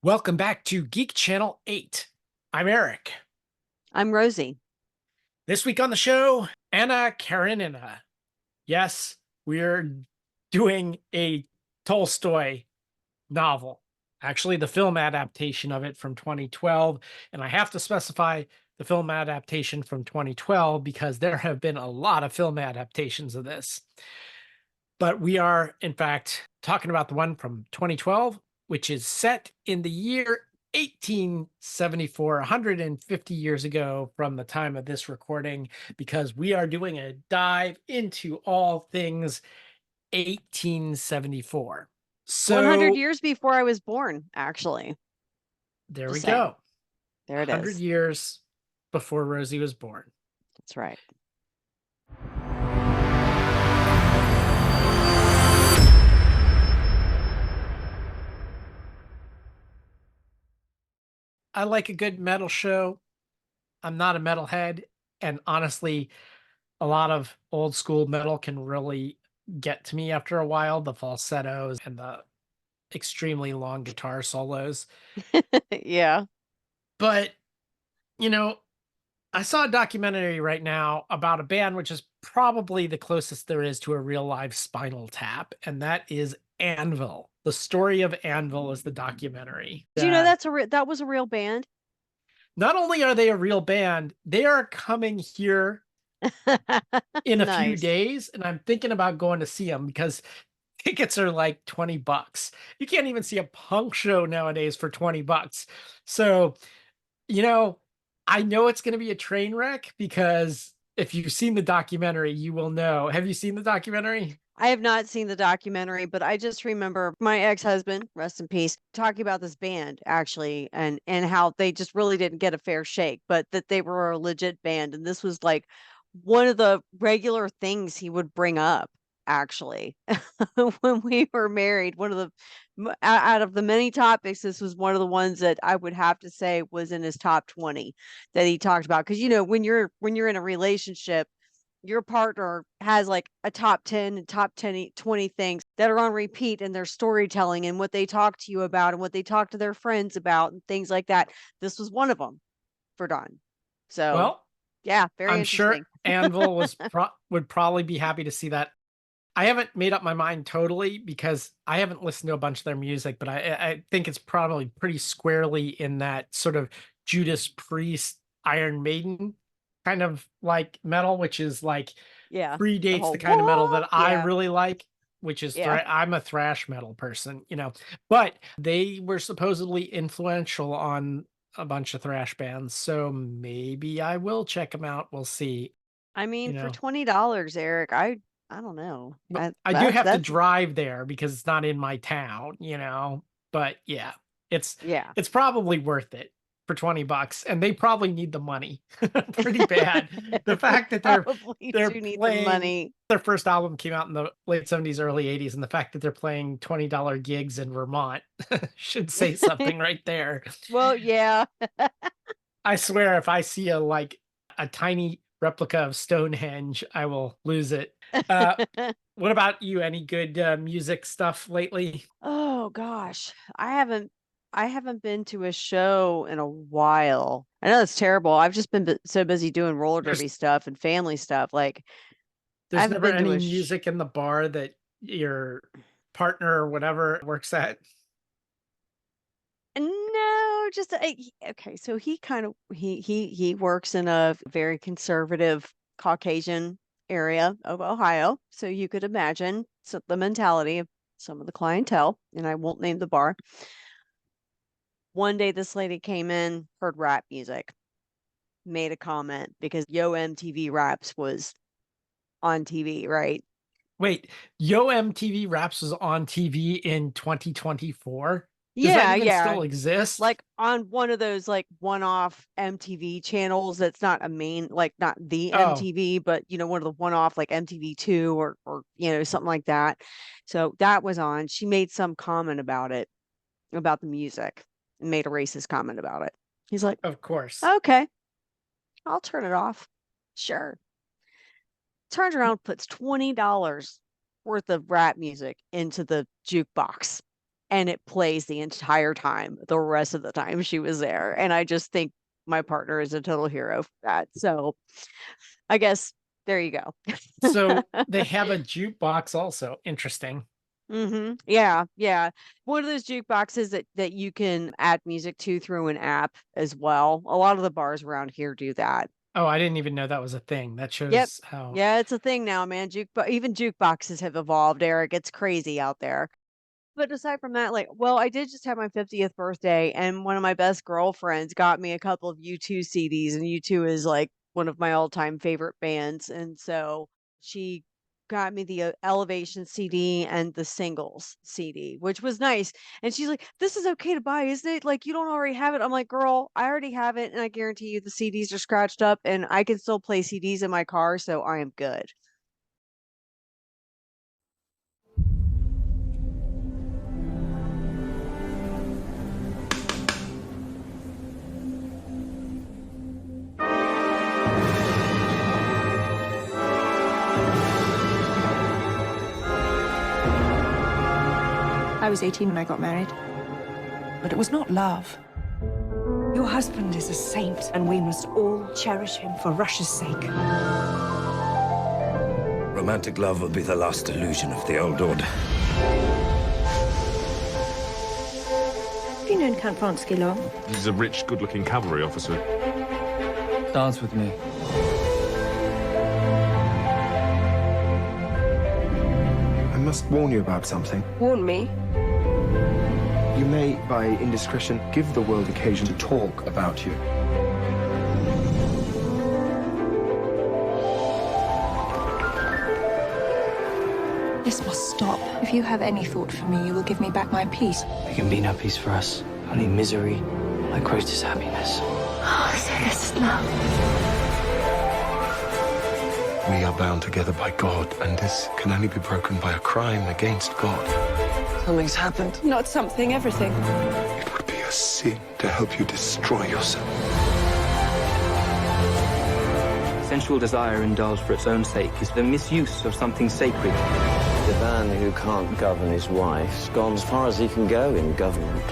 Welcome back to Geek Channel 8. I'm Eric. I'm Rosie. This week on the show, Anna Karenina. Yes, we're doing a Tolstoy novel, actually, the film adaptation of it from 2012. And I have to specify the film adaptation from 2012 because there have been a lot of film adaptations of this. But we are, in fact, talking about the one from 2012, which is set in the year 1874, 150 years ago from the time of this recording, because we are doing a dive into all things 1874. 100 So years before I was born, actually. there we Just saying. go. There it 100 is. years before Rosie was born. That's right. I like a good metal show. I'm not a metalhead. And honestly, a lot of old school metal can really get to me after a while, the falsettos and the extremely long guitar solos. Yeah. But, you know, I saw a documentary right now about a band which is probably the closest there is to a real live Spinal Tap, and that is Anvil. The story of Anvil is the documentary. Do you know that was a real band? Not only are they a real band, they are coming here in a few Nice. days, and I'm thinking about going to see them because tickets are like 20 bucks. You can't even see a punk show nowadays for 20 bucks. So, you know, I know it's going to be a train wreck because if you've seen the documentary, you will know. Have you seen the documentary? I have not seen the documentary, but I just remember my ex-husband, rest in peace, talking about this band actually and how they just really didn't get a fair shake, but that they were a legit band. And this was like one of the regular things he would bring up actually when we were married. One of the out of the many topics, this was one of the ones that I would have to say was in his top 20 that he talked about. Because when you're in a relationship, your partner has like a top 10 and top 10 20 things that are on repeat in their storytelling and what they talk to you about and what they talk to their friends about and things like that. This was one of them for Don. So Well, yeah, very I'm sure interesting. Anvil would probably be happy to see that. I haven't made up my mind totally because I haven't listened to a bunch of their music, but I think it's probably pretty squarely in that sort of Judas Priest, Iron Maiden kind of like metal, which is like Yeah, the predates the whole kind of metal whoa. that I Yeah, really like, which is yeah. I'm a thrash metal person, but they were supposedly influential on a bunch of thrash bands, so maybe I will check them out. We'll see, I you mean, for know. $20, Eric, I don't know. But I, I do that's have to that's drive there because it's not in my town. But yeah, it's yeah. it's probably worth it for 20 bucks, and they probably need the money pretty bad. The They fact that probably they're do need the playing money. their first album came out in the late 70s, early 80s, and the fact that they're playing $20 gigs in Vermont should say something right there. Well, yeah. I swear if I see a tiny replica of Stonehenge, I will lose it. Uh what about you? Any good music stuff lately? Oh gosh, I haven't been to a show in a while. I know that's terrible. I've just been so busy doing roller There's derby stuff and family stuff. Like I there's haven't never been to any a sh music in the bar that your partner or whatever works at? No, just okay. So he kind of he works in a very conservative Caucasian area of Ohio. So you could imagine the mentality of some of the clientele, and I won't name the bar. One day this lady came in, heard rap music, made a comment because Yo MTV Raps was on TV, right? Wait, Yo MTV Raps was on TV in 2024? Does that Yeah, even yeah. still exist? Like on one of those like one-off MTV channels that's not a main, like not the Oh, MTV, but one of the one-off like MTV2 or something like that. So that was on. She made some comment about it, about the music, and made a racist comment about it. He's like, of course. okay, I'll turn it off. Sure. Turns around, puts $20 worth of rap music into the jukebox. and it plays the entire time, the rest of the time she was there. And I just think my partner is a total hero for that. So I guess there you go. So they have a jukebox also. Interesting. Yeah, yeah. One of those jukeboxes that you can add music to through an app as well. A lot of the bars around here do that. Oh, I didn't even know that was a thing. That Yep. shows how. Yeah, it's a thing now, man. Even jukeboxes have evolved, Eric. It's crazy out there. But aside from that, like, well, I did just have my 50th birthday, and one of my best girlfriends got me a couple of U2 CDs, and U2 is like one of my all-time favorite bands. And so she got me the Elevation CD and the Singles CD, which was nice. And she's like, "This is okay to buy, isn't it? Like, you don't already have it." I'm like, "Girl, I already have it, and I guarantee you the CDs are scratched up, and I can still play CDs in my car, so I am good." I was 18 when I got married, but it was not love. Your husband is a saint, and we must all cherish him for Russia's sake. Romantic love will be the last illusion of the old order. Have you known Count Vronsky long? He's a rich, good-looking cavalry officer. Dance with me. I must warn you about something. Warn me. You may, by indiscretion, give the world occasion to talk about you. This must stop. If you have any thought for me, you will give me back my peace. There can be no peace for us. Only misery. My greatest happiness. Oh, so this is love. We are bound together by God, and this can only be broken by a crime against God. Something's happened. Not something, everything. It would be a sin to help you destroy yourself. Sensual desire indulged for its own sake is the misuse of something sacred. The man who can't govern his wife's gone as far as he can go in government.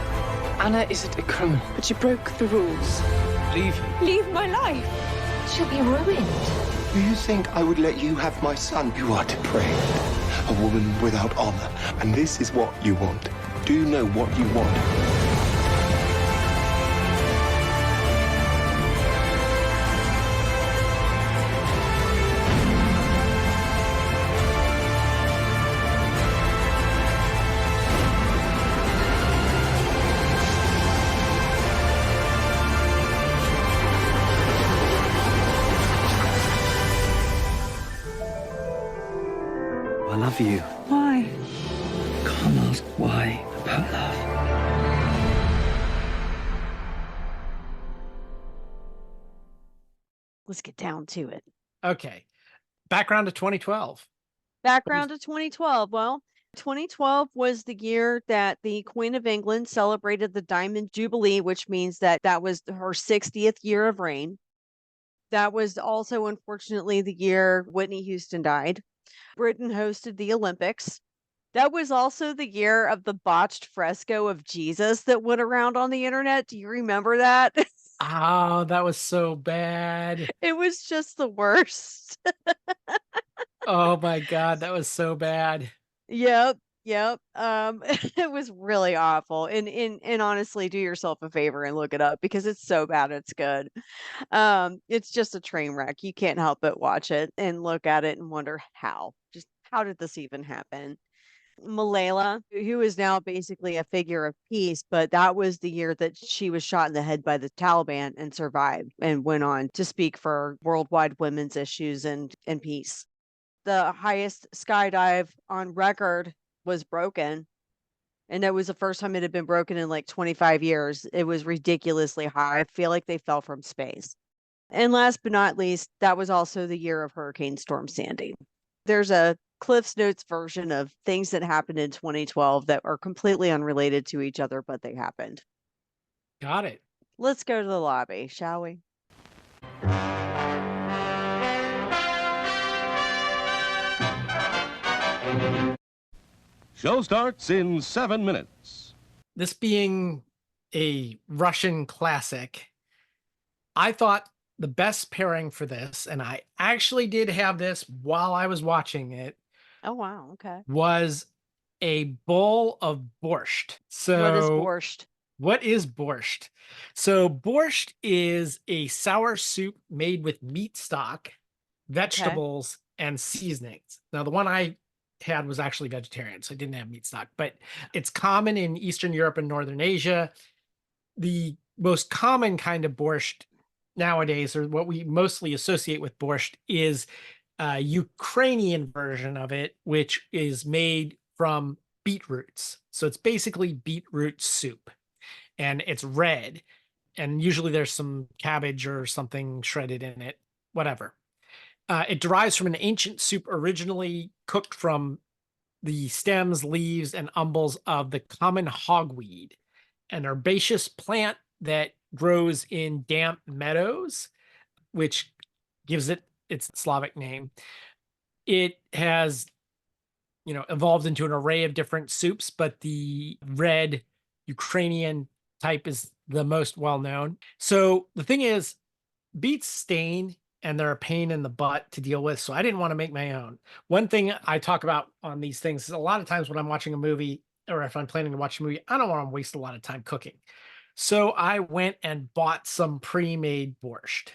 Anna isn't a criminal, but she broke the rules. Leave him. Leave my life. She'll be ruined. Do you think I would let you have my son? You are depraved. A woman without honor. And this is what you want. Do you know what you want? I love you. Why? Can't ask why about love. Let's get down to it. Okay. Background to 2012. Background to 2012. Well, 2012 was the year that the Queen of England celebrated the Diamond Jubilee, which means that that was her 60th year of reign. That was also, unfortunately, the year Whitney Houston died. Britain hosted the Olympics. That was also the year of the botched fresco of Jesus that went around on the internet. Do you remember that? Oh, that was so bad. It was just the worst. Oh my God, that was so bad. Yep, yep. It was really awful. And honestly, do yourself a favor and look it up because it's so bad it's good. It's just a train wreck. You can't help but watch it and look at it and wonder how did this even happen? Malala, who is now basically a figure of peace, but that was the year that she was shot in the head by the Taliban and survived and went on to speak for worldwide women's issues and peace. The highest skydive on record was broken. And that was the first time it had been broken in like 25 years. It was ridiculously high. I feel like they fell from space. And last but not least, that was also the year of Hurricane Storm Sandy. There's a Cliff's Notes version of things that happened in 2012 that are completely unrelated to each other, but they happened. Got it. Let's go to the lobby, shall we? Show starts in 7 minutes. this being a Russian classic, I thought the best pairing for this, and I actually did have this while I was watching it, Oh, wow. Okay. was a bowl of borscht. What is So, borscht? what is borscht? So, borscht is a sour soup made with meat stock, vegetables, and seasonings. Now, the one I had was actually vegetarian, so I didn't have meat stock, but it's common in Eastern Europe and Northern Asia. The most common kind of borscht nowadays, or what we mostly associate with borscht, is a Ukrainian version of it, which is made from beetroots. So it's basically beetroot soup, and it's red. And usually there's some cabbage or something shredded in it, whatever. It derives from an ancient soup originally cooked from the stems, leaves, and umbels of the common hogweed, an herbaceous plant that grows in damp meadows, which gives it its Slavic name. It has, evolved into an array of different soups, but the red Ukrainian type is the most well known. So the thing is, beets stain and they're a pain in the butt to deal with. So I didn't want to make my own. One thing I talk about on these things is a lot of times when I'm watching a movie, or if I'm planning to watch a movie, I don't want to waste a lot of time cooking. So I went and bought some pre-made borscht.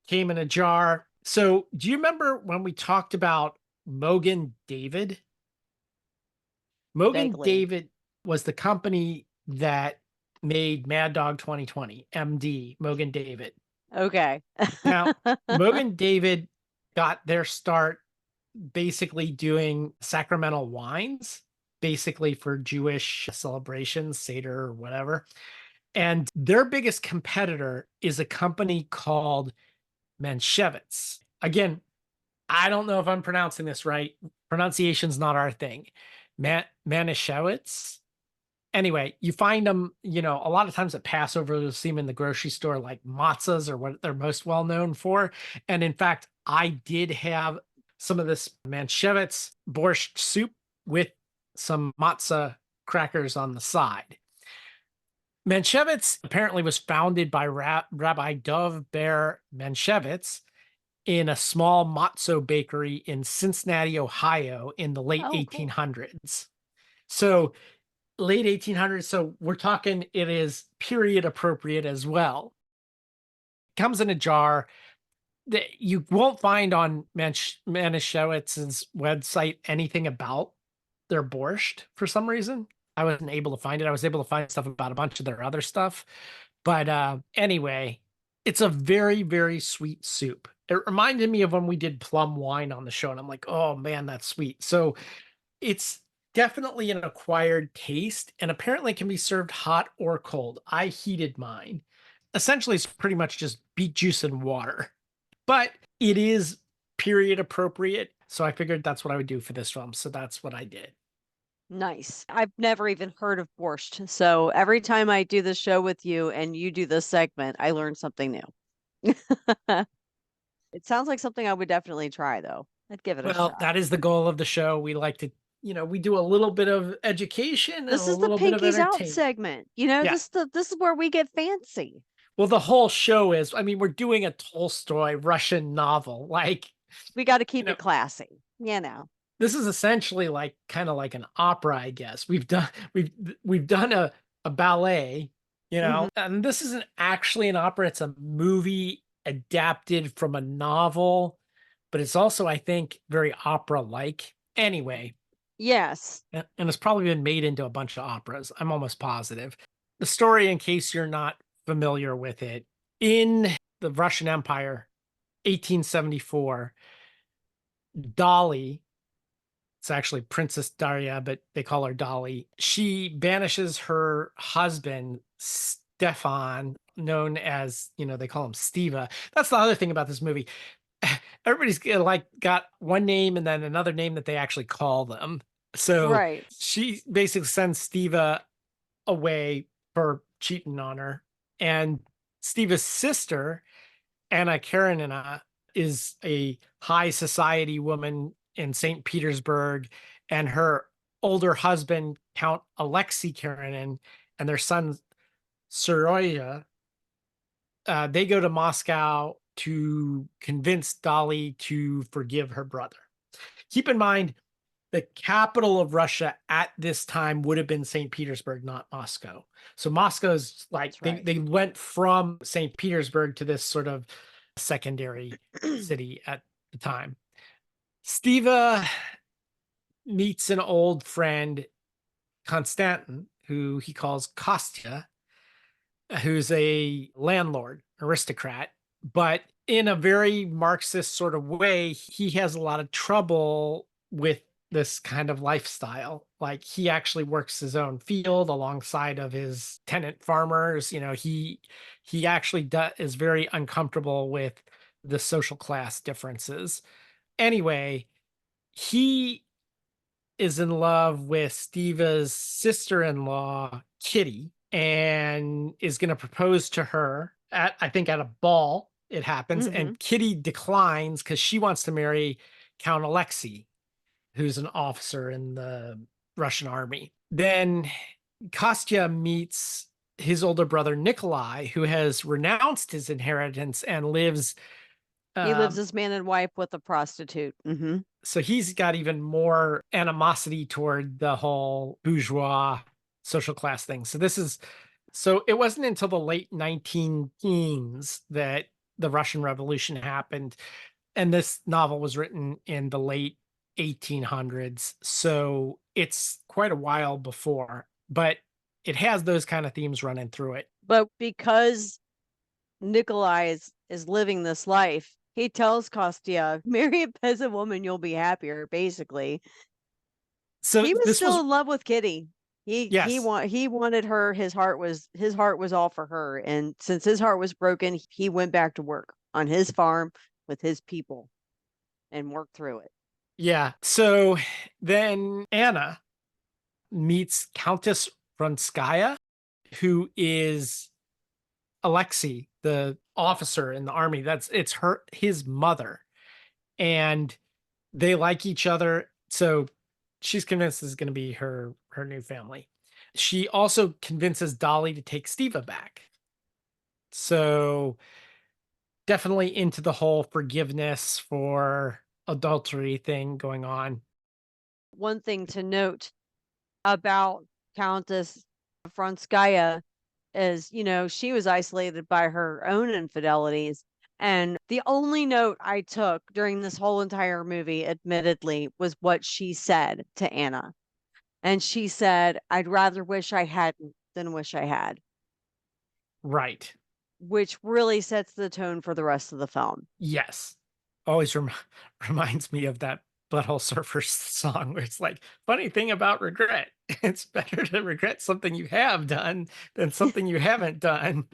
Came in a jar. So do you remember when we talked about Mogan David? Mogan Vaguely. David was the company that made Mad Dog 2020, MD, Mogan David. Okay. Now, Mogan David got their start basically doing sacramental wines, basically for Jewish celebrations, Seder or whatever. And their biggest competitor is a company called Manshevitz. Again, I don't know if I'm pronouncing this right. Pronunciation's not our thing. Manischewitz. Anyway, you find them, a lot of times at Passover, you'll see them in the grocery store like matzahs or what they're most well known for. And in fact, I did have some of this Manshevitz borscht soup with some matzah crackers on the side. Manshevitz apparently was founded by Rabbi Dov Ber Manshevitz in a small matzo bakery in Cincinnati, Ohio in the late 1800s. So late 1800s. So we're talking, it is period appropriate as well. Comes in a jar that you won't find on Manishewitz's website anything about their borscht for some reason. I wasn't able to find it. I was able to find stuff about a bunch of their other stuff. But anyway, it's a very, very sweet soup. It reminded me of when we did plum wine on the show, and I'm like, oh man, that's sweet. So it's definitely an acquired taste, and apparently can be served hot or cold. I heated mine. Essentially, it's pretty much just beet juice and water, but it is period appropriate. So I figured that's what I would do for this film. So that's what I did. Nice. I've never even heard of borscht. So every time I do this show with you and you do this segment, I learn something new. It sounds like something I would definitely try, though. I'd give it a Well, shot. that is the goal of the show. We like to, we do a little bit of education and This a is the little bit of Pinkies Out entertainment. segment. Yeah. This is where we get fancy. Well, the whole show is, we're doing a Tolstoy Russian novel. Like, We got to keep it classy. This is essentially like kind of like an opera, I guess. We've done a ballet, and this isn't actually an opera. It's a movie adapted from a novel, but it's also, I think, very opera-like. Anyway. Yes. And it's probably been made into a bunch of operas. I'm almost positive. The story, in case you're not familiar with it, in the Russian Empire, 1874, Dolly, it's actually Princess Daria, but they call her Dolly. She banishes her husband, Stefan, known as, they call him Steva. That's the other thing about this movie. Everybody's got one name and then another name that they actually call them. So she basically sends Steva away for cheating on her. And Steva's sister, Anna Karenina, is a high society woman in St. Petersburg, and her older husband, Count Alexei Karenin, and their son, Seroya, they go to Moscow to convince Dolly to forgive her brother. Keep in mind, the capital of Russia at this time would have been St. Petersburg, not Moscow. So Moscow's like That's right. they went from St. Petersburg to this sort of secondary city at the time. Stiva meets an old friend, Konstantin, who he calls Kostya, who's a landlord, aristocrat, but in a very Marxist sort of way, he has a lot of trouble with this kind of lifestyle. Like he actually works his own field alongside of his tenant farmers. You know, he actually is very uncomfortable with the social class differences. Anyway, he is in love with Steva's sister-in-law, Kitty, and is going to propose to her at, I think, at a ball. It happens, and Kitty declines because she wants to marry Count Alexei, who's an officer in the Russian army. Then Kostya meets his older brother Nikolai, who has renounced his inheritance and lives. He lives as man and wife with a prostitute. So he's got even more animosity toward the whole bourgeois social class thing. So it wasn't until the late 19 teens that the Russian Revolution happened. And this novel was written in the late 1800s. So it's quite a while before, but it has those kind of themes running through it. But because Nikolai is living this life, he tells Kostya, marry a peasant woman, you'll be happier, basically. So he was still in love with Kitty. He wanted her. His heart was all for her. And since his heart was broken, he went back to work on his farm with his people and worked through it. Yeah. So then Anna meets Countess Vronskaya, who is Alexei, the officer in the army. It's his mother. And they like each other. So she's convinced this is going to be her new family. She also convinces Dolly to take Stiva back. So definitely into the whole forgiveness for adultery thing going on. One thing to note about Countess Vronskaya is, she was isolated by her own infidelities. And the only note I took during this whole entire movie, admittedly, was what she said to Anna. And she said, I'd rather wish I hadn't than wish I had. Right. Which really sets the tone for the rest of the film. Yes. Always reminds me of that Butthole Surfers song where it's like, funny thing about regret. It's better to regret something you have done than something you haven't done.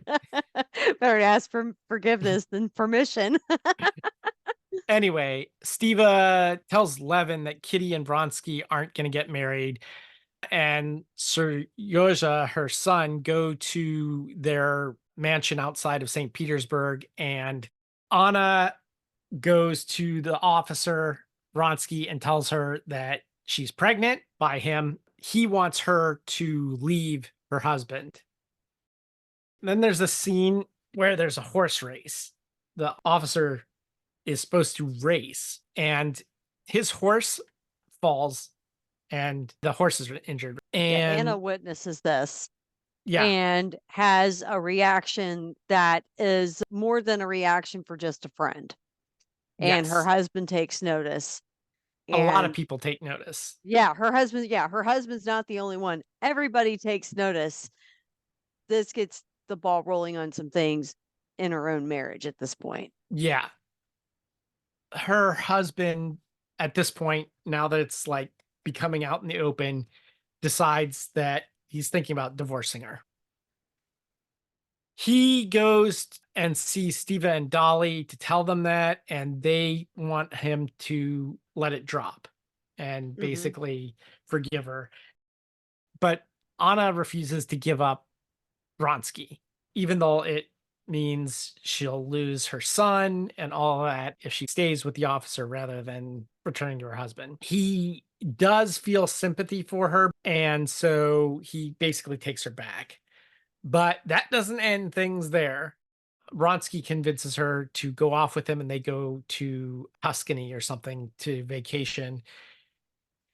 Better to ask for forgiveness than permission. Anyway, Stiva tells Levin that Kitty and Vronsky aren't going to get married. And Seryoja, her son, go to their mansion outside of St. Petersburg. And Anna goes to the officer, Vronsky, and tells her that she's pregnant by him. He wants her to leave her husband. And then there's a scene where there's a horse race. The officer is supposed to race, and his horse falls, and the horse is injured. And Anna witnesses this. Yeah. And has a reaction that is more than a reaction for just a friend. And her husband takes notice. A lot of people take notice. Yeah, her husband's not the only one. Everybody takes notice. This gets the ball rolling on some things in her own marriage at this point. Yeah. Her husband, at this point, now that it's like becoming out in the open, decides that he's thinking about divorcing her. He goes and sees Stiva and Dolly to tell them that, and they want him to let it drop and basically forgive her. But Anna refuses to give up Vronsky, even though it means she'll lose her son and all that if she stays with the officer rather than returning to her husband. He does feel sympathy for her, and so he basically takes her back. But that doesn't end things there. Vronsky convinces her to go off with him, and they go to Tuscany or something to vacation.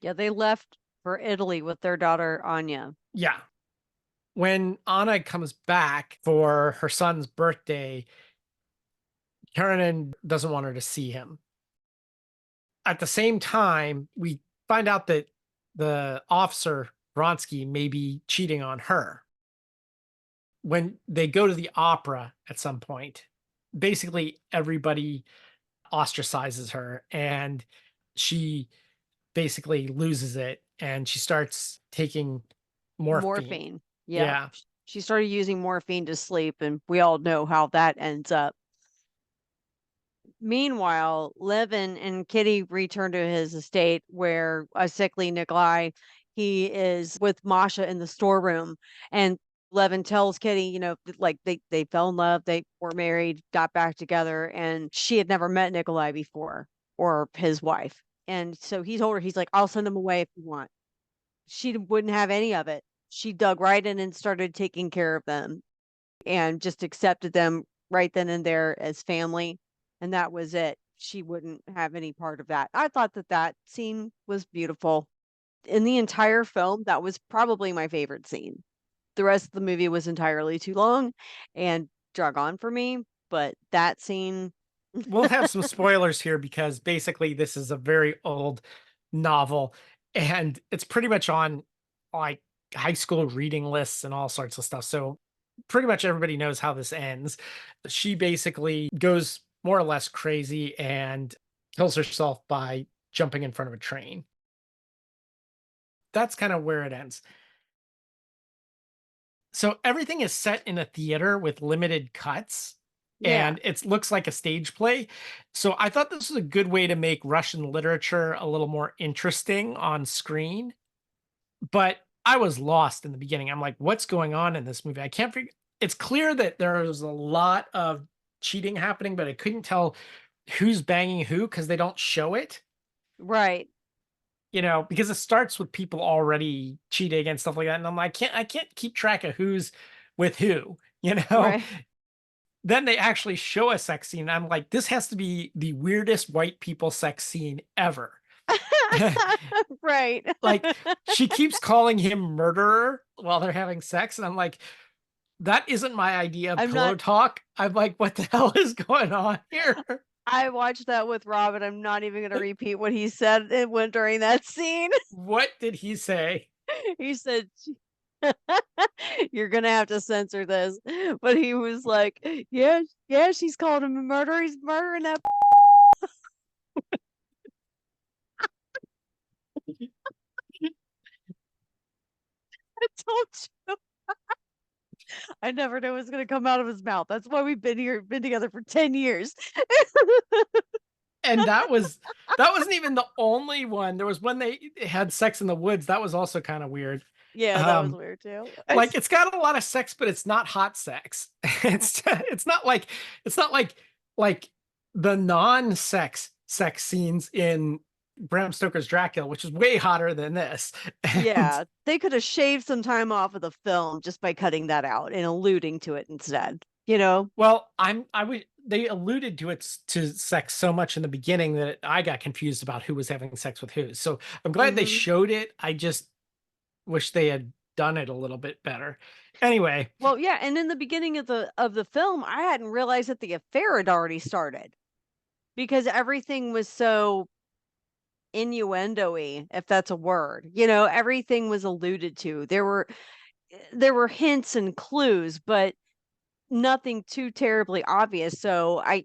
Yeah, they left for Italy with their daughter Anya. Yeah. When Anna comes back for her son's birthday, Karenin doesn't want her to see him. At the same time, we find out that the officer, Vronsky, may be cheating on her. When they go to the opera at some point, basically everybody ostracizes her, and she basically loses it, and she starts taking morphine. Yeah. Yeah. She started using morphine to sleep, and we all know how that ends up. Meanwhile, Levin and Kitty return to his estate where a sickly Nikolai, he is with Masha in the storeroom. And Levin tells Kitty, like they fell in love, they were married, got back together, and she had never met Nikolai before or his wife. And so he told her, he's like, I'll send him away if you want. She wouldn't have any of it. She dug right in and started taking care of them and just accepted them right then and there as family. And that was it. She wouldn't have any part of that. I thought that scene was beautiful. In the entire film, that was probably my favorite scene. The rest of the movie was entirely too long and drug on for me, but that scene. We'll have some spoilers here because basically this is a very old novel, and it's pretty much on like high school reading lists and all sorts of stuff. So pretty much everybody knows how this ends. She basically goes more or less crazy and kills herself by jumping in front of a train. That's kind of where it ends. So everything is set in a theater with limited cuts, Yeah. and it looks like a stage play. So I thought this was a good way to make Russian literature a little more interesting on screen. But I was lost in the beginning. I'm like, what's going on in this movie? I can't figure. It's clear that there was a lot of cheating happening, but I couldn't tell who's banging who because they don't show it. Right. Because it starts with people already cheating and stuff like that. And I'm like, I can't keep track of who's with who, Right. Then they actually show a sex scene. And I'm like, this has to be the weirdest white people sex scene ever. Right. Like, she keeps calling him murderer while they're having sex. And I'm like, that isn't my idea of pillow talk. I'm like, what the hell is going on here? I watched that with Rob, and I'm not even going to repeat what he said during that scene. What did he say? He said, you're going to have to censor this. But he was like, yeah, she's called him a murderer. He's murdering that. I told you. I never knew it was going to come out of his mouth. That's why we've been together for 10 years. And that wasn't even the only one. There was when they had sex in the woods. That was also kind of weird. Yeah, that was weird too. Like, it's got a lot of sex, but it's not hot sex. It's not like the non-sex scenes in Bram Stoker's Dracula, which is way hotter than this. Yeah, they could have shaved some time off of the film just by cutting that out and alluding to it instead. Well, they alluded to sex so much in the beginning that I got confused about who was having sex with who. So I'm glad they showed it. I just wish they had done it a little bit better. Anyway. Well, yeah, and in the beginning of the film, I hadn't realized that the affair had already started because everything was so innuendo-y, if that's a word. Everything was alluded to. There were hints and clues, but nothing too terribly obvious. So I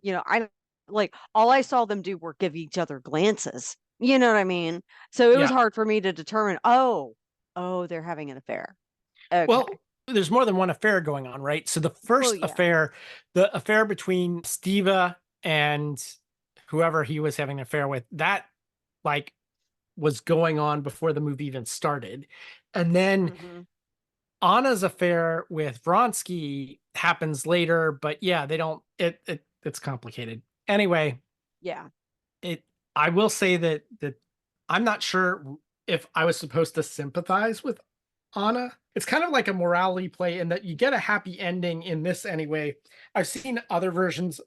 like all I saw them do were give each other glances. You know what I mean? So it was hard for me to determine, oh, they're having an affair. Okay. Well, there's more than one affair going on, right? So the first affair, the affair between Steva and whoever he was having an affair with, that was going on before the movie even started. And then Anna's affair with Vronsky happens later, but yeah, they don't. It's complicated. Anyway, Yeah. it. I will say that I'm not sure if I was supposed to sympathize with Anna. It's kind of like a morality play in that you get a happy ending in this anyway. I've seen other versions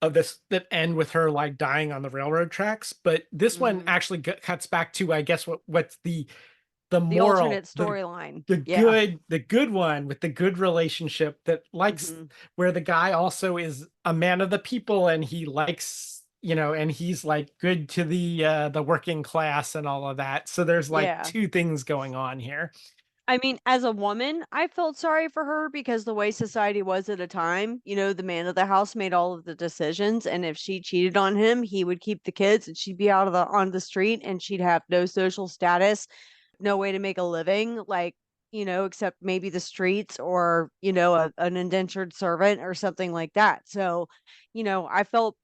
of this that end with her like dying on the railroad tracks, but this one actually cuts back to, I guess, what's the The moral, alternate storyline. the Yeah. good one with the good relationship that likes, where the guy also is a man of the people and he likes, and he's like good to the working class and all of that. So there's like Yeah. two things going on here. I mean, as a woman, I felt sorry for her because the way society was at a time, the man of the house made all of the decisions, and if she cheated on him, he would keep the kids and she'd be out on the street and she'd have no social status, no way to make a living, like, except maybe the streets or, an indentured servant or something like that. So, I felt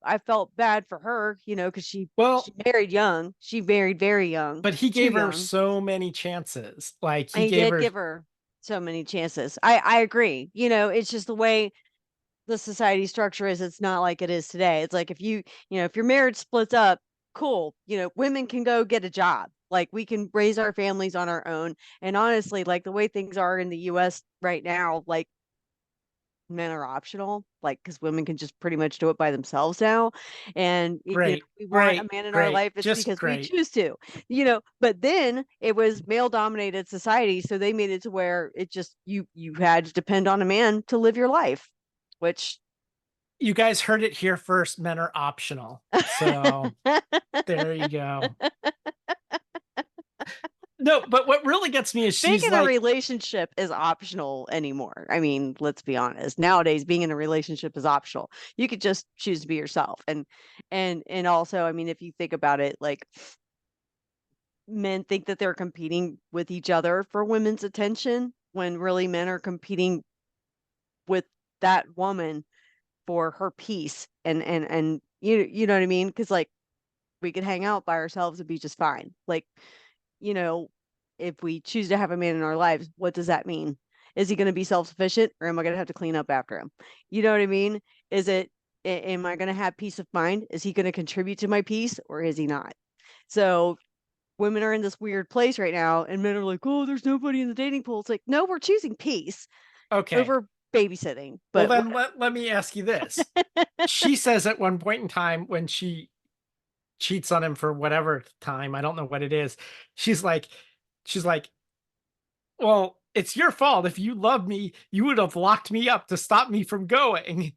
bad for her, because she Well, married young. She married very young, but he too gave her young. so many chances. Like And he he gave did her. give her so many chances. I agree. It's just the way the society structure is. It's not like it is today. It's like if your marriage splits up, cool. Women can go get a job. Like we can raise our families on our own. And honestly, like the way things are in the US right now, like men are optional, like because women can just pretty much do it by themselves now. And Great, we want a great, man in our great, life, it's just because we great. choose to, but then it was male dominated society, so they made it to where it just you had to depend on a man to live your life, which You guys heard it here first. Men are optional. So there you go. No, but what really gets me is being she's in a like, relationship is optional anymore. I mean, let's be honest. Nowadays, being in a relationship is optional. You could just choose to be yourself. And also, I mean, if you think about it, like men think that they're competing with each other for women's attention when really men are competing with that woman for her peace and you know what I mean? Because like we could hang out by ourselves and be just fine. Like, you know, if we choose to have a man in our lives, what does that mean? Is he going to be self-sufficient or am I going to have to clean up after him? You know what I mean? Is it, am I going to have peace of mind? Is he going to contribute to my peace or is he not? So women are in this weird place right now and men are like, oh, there's nobody in the dating pool. It's like, no, we're choosing peace okay, over babysitting. well But then let me ask you this. She says at one point in time when she cheats on him for whatever time, I don't know what it is. She's like, well, it's your fault. If you loved me, you would have locked me up to stop me from going.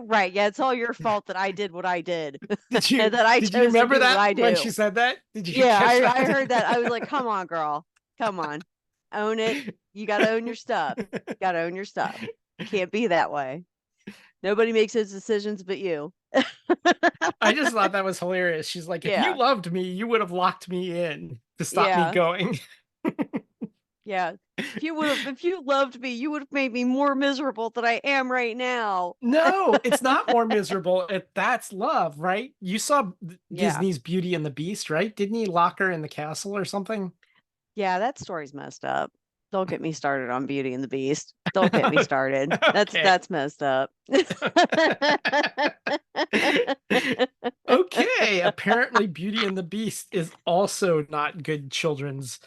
right, yeah, it's all your fault that I did what I did. Did you And that I did you chose to remember do what that I when do. she said that? Did you Yeah, catch that? I heard that. I was like, come on, girl. Come on. Own it. You gotta own your stuff. You gotta own your stuff. Can't be that way. Nobody makes those decisions but you. I just thought that was hilarious. She's like, if you Yeah. loved me, you would have locked me in to stop me Yeah. going. Yeah. If you loved me, you would have made me more miserable than I am right now. No, it's not more miserable. That's love, right? You saw Yeah. Disney's Beauty and the Beast, right? Didn't he lock her in the castle or something? Yeah, that story's messed up. Don't get me started on Beauty and the Beast. Don't get me started. Okay. That's messed up. Okay. Apparently, Beauty and the Beast is also not good children's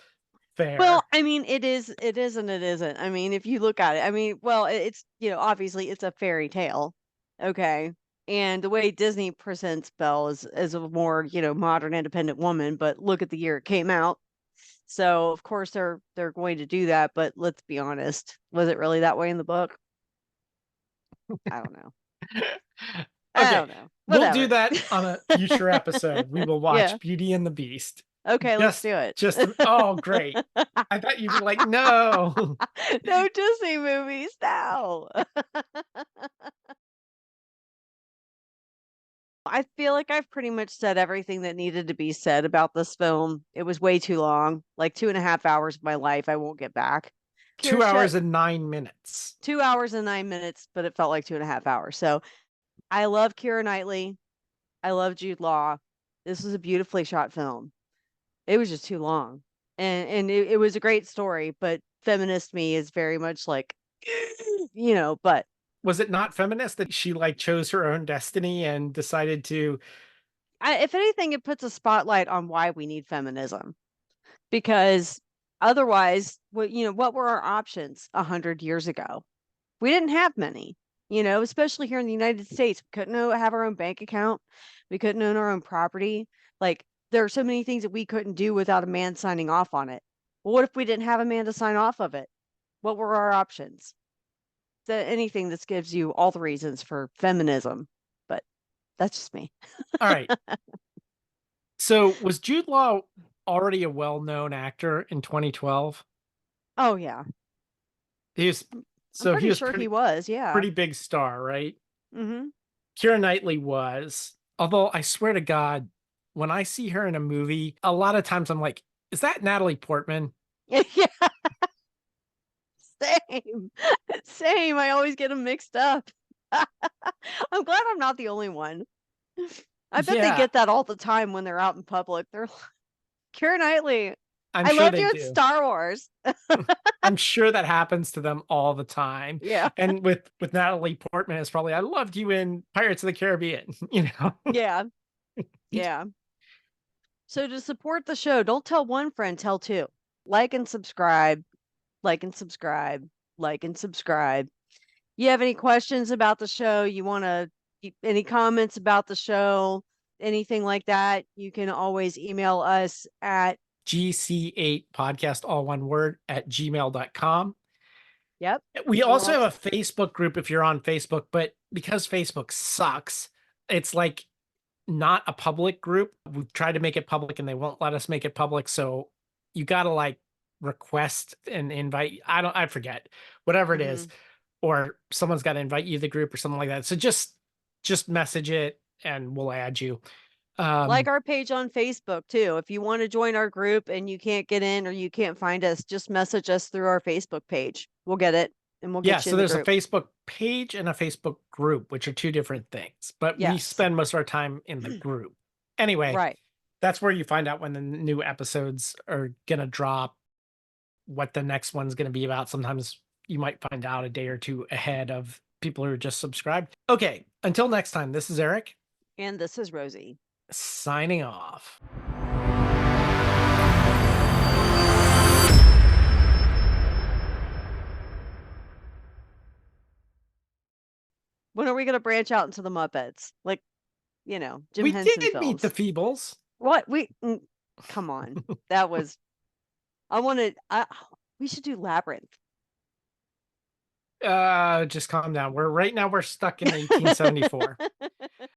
fare. Well, I mean, it is and it isn't. I mean, if you look at it, I mean, well, it's, obviously it's a fairy tale. Okay. And the way Disney presents Belle is a more, modern independent woman, but look at the year it came out. So of course they're going to do that, but let's be honest. Was it really that way in the book? I don't know. I Okay. don't know. We'll do Whatever. that on a future episode. We will watch Yeah. Beauty and the Beast. Okay, let's do it. Oh, great. I thought you'd be like, no. No Disney movies now. I feel like I've pretty much said everything that needed to be said about this film. It was way too long, like 2.5 hours of my life I won't get back. 2 hours and 9 minutes. 2 hours and 9 minutes, but it felt like 2.5 hours. So I love Keira Knightley. I love Jude Law. This was a beautifully shot film. It was just too long. And it was a great story, but feminist me is very much like, but Was it not feminist that she like chose her own destiny and decided to? if anything, it puts a spotlight on why we need feminism, because otherwise, what were our options 100 years ago? We didn't have many, especially here in the United States. We couldn't have our own bank account. We couldn't own our own property. Like, there are so many things that we couldn't do without a man signing off on it. Well, what if we didn't have a man to sign off of it? What were our options? Anything that gives you all the reasons for feminism, but that's just me. All right. So was Jude Law already a well-known actor in 2012? Oh yeah, He was, I'm so he pretty was sure he was. Yeah. pretty big star, right? Mm-hmm. Keira Knightley was. Although I swear to God, when I see her in a movie, a lot of times I'm like, is that Natalie Portman? Yeah. Same. Same. I always get them mixed up. I'm glad I'm not the only one. I bet they Yeah, get that all the time when they're out in public. They're like, Keira Knightley, I'm I sure loved they you in do. Star Wars. I'm sure that happens to them all the time. Yeah. And with Natalie Portman, it's probably I loved you in Pirates of the Caribbean, you know. Yeah. Yeah. So to support the show, don't tell one friend, tell two. Like and subscribe, like and subscribe, like and subscribe. You have any questions about the show, any comments about the show, anything like that, you can always email us at GC8 podcast, all one word, at gmail.com. yep. We We're also all have a Facebook group if you're on Facebook, but because Facebook sucks, it's like not a public group. We've tried to make it public and they won't let us make it public. So you got to like request and invite. I forget, whatever it is, Mhm. or someone's got to invite you to the group or something like that. So just message it and we'll add you. Like our page on Facebook too. If you want to join our group and you can't get in or you can't find us, just message us through our Facebook page. We'll get it and we'll Yeah, get you so in the there's a group. Facebook page and a Facebook group, which are two different things, but we Yes. spend most of our time in the group. Anyway, Right. that's where you find out when the new episodes are going to drop, what the next one's going to be about. Sometimes you might find out a day or two ahead of people who are just subscribed. Okay, until next time, this is Eric And this is Rosie. signing off. When are we going to branch out into the Muppets? Like, Jim We Henson did meet films. the Feebles. What? Come on. That was, we should do Labyrinth. Just calm down. We're stuck in 1874.